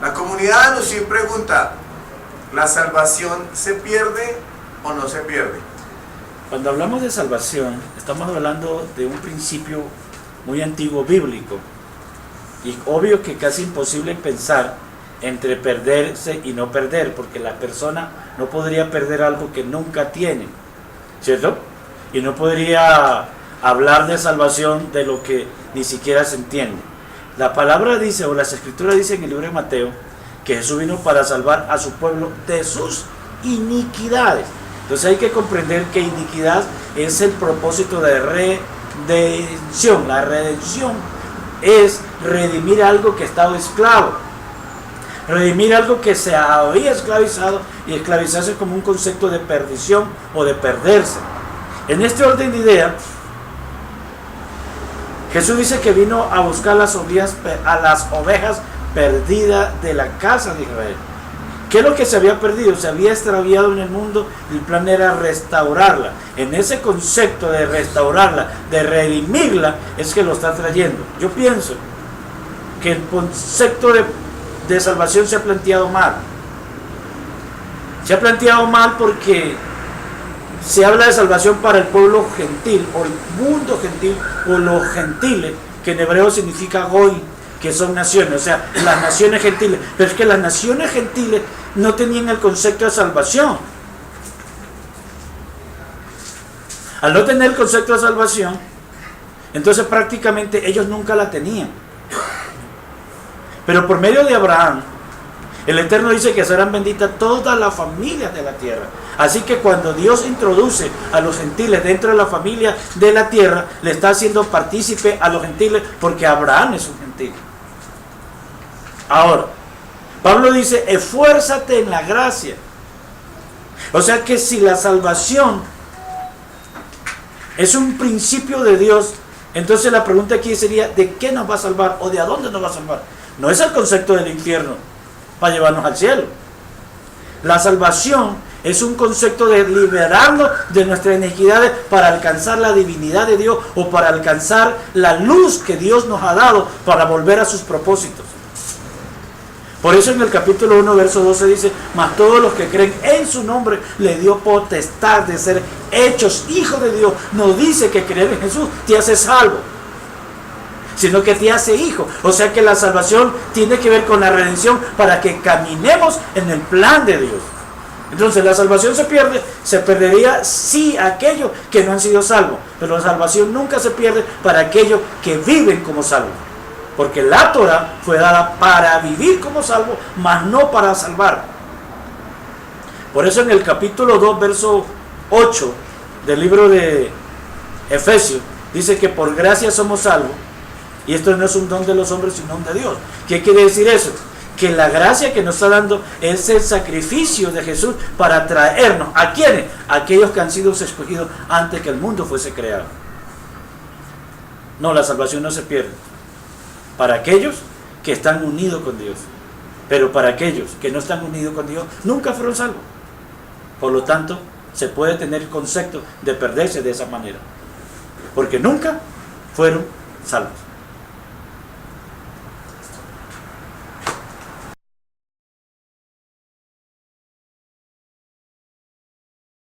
La comunidad Anussim pregunta, ¿la salvación se pierde o no se pierde? Cuando hablamos de salvación, estamos hablando de un principio muy antiguo bíblico. Y obvio que casi imposible pensar entre perderse y no perder, porque la persona no podría perder algo que nunca tiene, ¿cierto? Y no podría hablar de salvación de lo que ni siquiera se entiende. La palabra dice, o las escrituras dicen en el libro de Mateo, que Jesús vino para salvar a su pueblo de sus iniquidades. Entonces hay que comprender que iniquidad es el propósito de redención. La redención es redimir algo que estaba esclavo, redimir algo que se había esclavizado, y esclavizarse como un concepto de perdición o de perderse. En este orden de idea, Jesús dice que vino a buscar a las ovejas perdidas de la casa de Israel. ¿Qué es lo que se había perdido? Se había extraviado en el mundo, el plan era restaurarla. En ese concepto de restaurarla, de redimirla, es que lo está trayendo. Yo pienso que el concepto de salvación se ha planteado mal. Se ha planteado mal porque se habla de salvación para el pueblo gentil, o el mundo gentil, o los gentiles, que en hebreo significa goy, que son naciones, o sea, las naciones gentiles. Pero es que las naciones gentiles no tenían el concepto de salvación. Al no tener el concepto de salvación, entonces prácticamente ellos nunca la tenían. Pero por medio de Abraham, el Eterno dice que serán benditas todas las familias de la tierra. Así que cuando Dios introduce a los gentiles dentro de la familia de la tierra, le está haciendo partícipe a los gentiles, porque Abraham es un gentil. Ahora, Pablo dice, esfuérzate en la gracia. O sea que si la salvación es un principio de Dios, entonces la pregunta aquí sería, ¿de qué nos va a salvar o de a dónde nos va a salvar? No es el concepto del infierno para llevarnos al cielo. La salvación es un concepto de liberarnos de nuestras iniquidades para alcanzar la divinidad de Dios, o para alcanzar la luz que Dios nos ha dado para volver a sus propósitos. Por eso en el capítulo 1, verso 12 dice, mas todos los que creen en su nombre le dio potestad de ser hechos hijos de Dios. No dice que creer en Jesús te hace salvo, sino que te hace hijo. O sea que la salvación tiene que ver con la redención para que caminemos en el plan de Dios. Entonces la salvación se perdería si aquellos que no han sido salvos, pero la salvación nunca se pierde para aquellos que viven como salvos, porque la Torah fue dada para vivir como salvo, mas no para salvar. Por eso en el capítulo 2, verso 8 del libro de Efesios, dice que por gracia somos salvos, y esto no es un don de los hombres, sino un don de Dios. ¿Qué quiere decir eso? Que la gracia que nos está dando es el sacrificio de Jesús para traernos. ¿A quiénes? A aquellos que han sido escogidos antes que el mundo fuese creado. No, la salvación no se pierde. Para aquellos que están unidos con Dios. Pero para aquellos que no están unidos con Dios, nunca fueron salvos. Por lo tanto, se puede tener el concepto de perderse de esa manera, porque nunca fueron salvos.